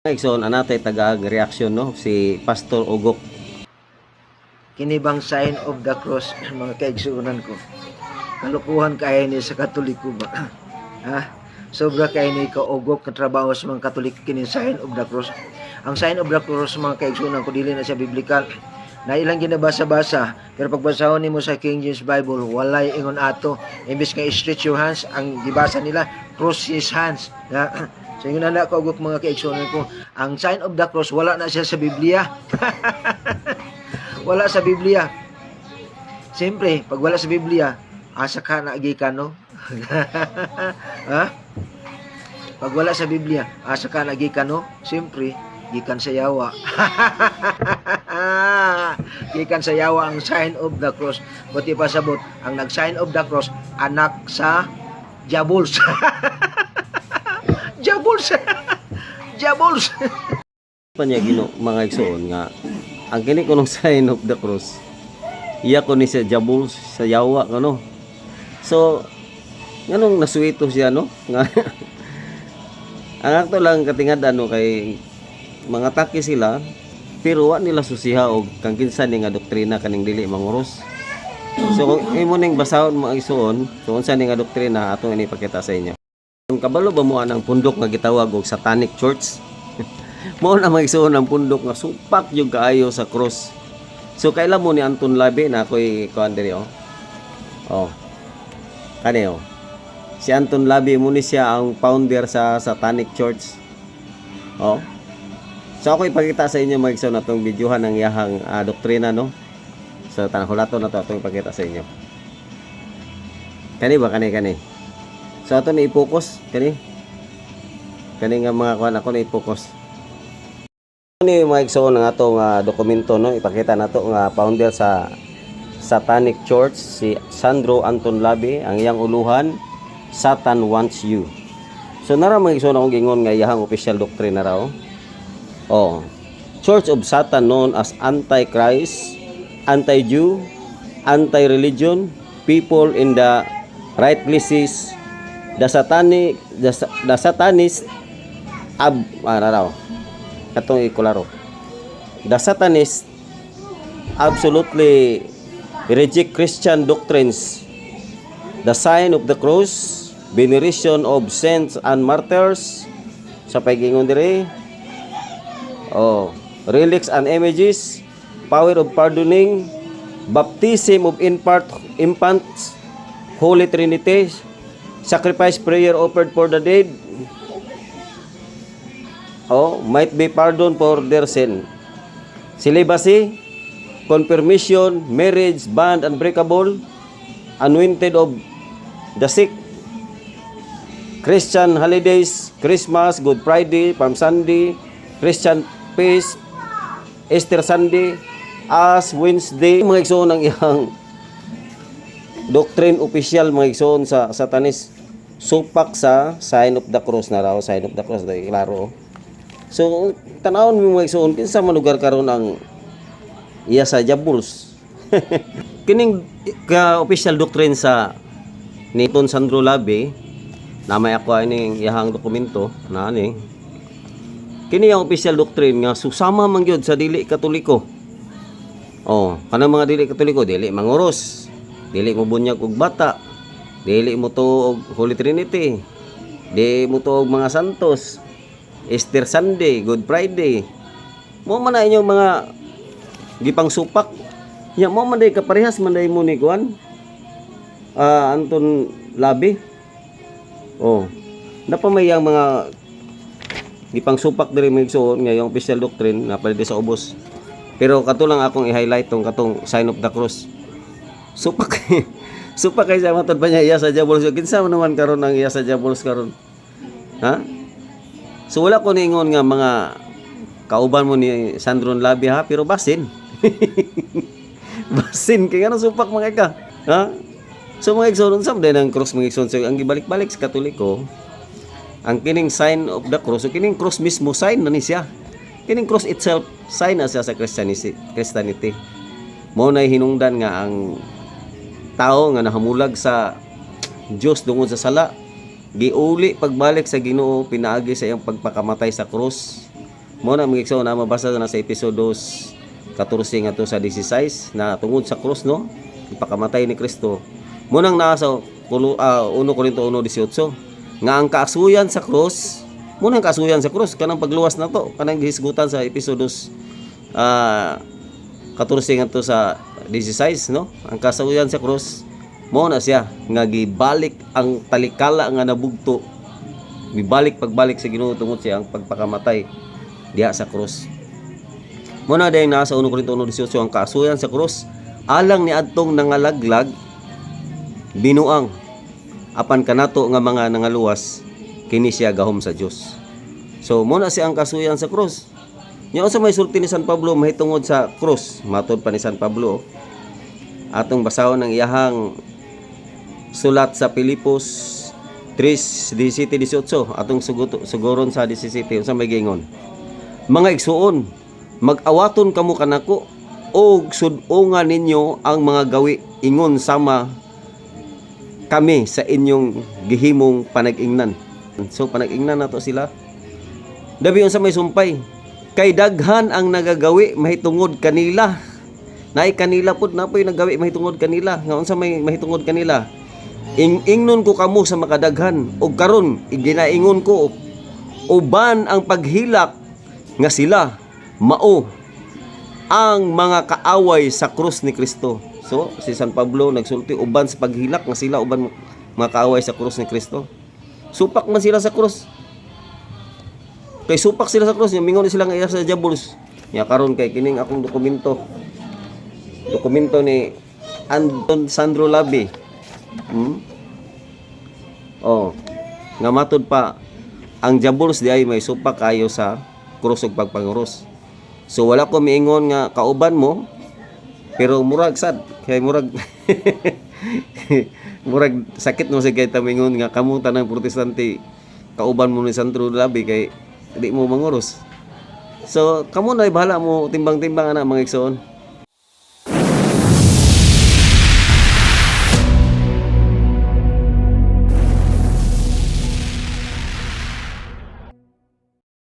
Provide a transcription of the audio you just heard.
Ikson anatay tagag reaksyon no si Pastor Ugok. Kini bang sign of the cross mga kaigsuunan ko? Kalukuhan kaya ni sa Katoliko ba? Ha? Sobra kaya ni kaugok na trabaho sa mga Katoliko kini sign of the cross. Ang sign of the cross mga kaigsuunan ko dili na siya biblikal. Na ilang ginabasa-basa pero pagbasahon nimo sa King James Bible walay ingon ato imbes nga stretch your hands ang gibasa nila cross his hands. So yun na ko ugok mga kaigsuunan ko. Ang sign of the cross wala na siya sa Biblia. Wala sa Biblia. Siyempre, pag wala sa Biblia, asa ka na gikan no? Ha? Pag wala sa Biblia, asa ka na gikan no? Siyempre, gikan sa yawa. Gikan sa yawa ang sign of the cross. Buti pa sabot, ang nag-sign of the cross, anak sa Diabols. Diabols. Diabols. Panya Gino mga igsoon nga ang kini ko nung sign of the cross. Iya ko ni sa Diabols sa yawa ano. So nganong nasuito siya no nga ang akto lang katingad ano kay mga taki sila pero wa nila susiha og kang kinsa ni nga doktrina kaning dili manguros. So kung imo ning basahon mga igsoon, so unsa ni nga doktrina atong inipakita sa inyo. Kung kabalo ba mo anang pundok nga gitawag og Satanic Church? Mao na magsuon ang pundok nga supak yung kaayo sa cross. So kailan mo ni Anton Labi na ako'y kuan diri oh. Oh. Kani oh. Si Anton Labi mo ni siya ang founder sa Satanic Church. Oh. So ako ipakita sa inyo magsuon natong videohan ng iyahang doktrina no. So tanahulaton na to atong ipakita sa inyo. Kani ba kani? So ato ni i-focus kani nga mga kuan ako ni i-focus. Ni mga igsoon ng atong dokumento no ipakita nato nga founder sa Satanic Church si Sandro Anton Labi ang iyang uluhan Satan Wants You. So nara mga igsoon akong gingon nga iyang official doctrine na raw. Oh, Church of Satan known as Antichrist, Anti-Jew, Anti-Religion, people in the right places, the Satanist katong ikularo. The Satanists absolutely reject Christian doctrines. The sign of the cross, veneration of saints and martyrs, sa paggingon dire. Oh, relics and images, power of pardoning, baptism of infants, Holy Trinity, sacrifice prayer offered for the dead. Oh, might be pardon for their sin. Celibacy, confirmation, marriage, bond unbreakable, anointed of the sick, Christian holidays, Christmas, Good Friday, Palm Sunday, Christian Feast, Easter Sunday, Ash Wednesday. Mga igsoon ng iyang doctrine official mga igsoon sa Satanis. Supak sa sign of the cross na raw, sign of the cross dahil klaro. So tanawon mo mga igsoon kinsa man lugar karon ang iya sa Diabols. Kining official doctrine sa Niton Sandro Labi na may ako ining iyahang dokumento na ani. Kini ang official doctrine nga susama man gyud sa dili Katoliko. Oh, kanang mga dili Katoliko dili manguros, dili mo bunyag og bata, dili mo to og Holy Trinity, dili mo to og mga santos, Easter Sunday, Good Friday. Mo man na inyong mga gipang supak. Ya mo man day kaparehas man day mo ni kuan. Anton Labi. Oh. Napamayang mga gipang supak diri migsuon nga yung official doctrine na pwede sa ubos. Pero kato lang akong i-highlight tong katong sign of the cross. Supak. Supak kay sa matod pa niya iya sa Diabolos. Kinsa man naman karon ang iya sa Diabolos karon? Ha? So wala ko ningon nga mga kauban mo ni Sandro Labi ha, pero basin. Basin kay ngano supak mga ka. Ha? So mga igsoon sa day ng cross mga igsoon so, ang gibalik-balik sa Katoliko, ang kining sign of the cross, so kining cross mismo sign na ni siya. Kining cross itself sign na siya sa Christianity. Mao nay hinungdan nga ang tao nga nahamulag sa Dios tungod sa sala giuli pagbalik sa Ginoo pinaagi sa iyang pagpakamatay sa krus Mo na mga igsoon na mabasa na sa episodos 14 nga to sa 16 na tungod sa cross no, ipakamatay ni Kristo. Mo nang nasa 1 Korinto 1:18 nga ang kaasuyan sa cross, mo nang kaasuyan sa cross kanang pagluwas na to, kanang gihisgutan sa episodos 14 nga to sa 16 no. Ang kaasuyan sa cross mo na siya nga gibalik ang talikala nga nabugto, gibalik pagbalik sa Ginoo tungod siya ang pagpakamatay diha sa cross. Muna dahil nasa 1 Korinto 1:18 ang kaasuyan sa cross alang ni adtong nangalaglag binuang apan kanato nga mga nangaluwas kini siya gahom sa Dios. So muna siya ang kaasuyan sa cross. Nya sa may sulti ni San Pablo mahitungod sa cross, matod pa ni San Pablo atong basahon ang iyahang sulat sa Pilipos 3:17-18 atong sugoron sa 17 unsa may gingon. Mga igsuon, mag-awaton kamo kanako og sud-ongan ninyo ang mga gawi ingon sama kami sa inyong gihimong panag-ingnan. So panag-ingnan nato sila. Dabi unsa may sumpay, kay daghan ang nagagawi mahitungod kanila. Naay kanila pud napoy nagawi mahitungod kanila. Nga unsa may mahitungod kanila? Ingnon ko kamo sa makadaghan ug karon iginaingon ko uban ang paghilak nga sila mao ang mga kaaway sa krus ni Kristo. So si San Pablo nagsulti uban sa paghilak nga sila uban mga kaaway sa krus ni Kristo. Supak man sila sa krus. Kay supak sila sa krus, mingon sila nga iya sa diabolos. Nya karon kay kining akong dokumento ni Anton Sandro Labi. Oh, nga matod pa ang diabolos di ay may supak kayo sa krus ug pagpanguros. So wala ko miingon nga kauban mo, pero murag sad kay murag murag sakit mo sa kay tamingon nga kamo tanang protestante kauban mo ni Sandro Labi kay di mo manguros. So kamo na bahala mo timbang-timbang ana mga igsoon.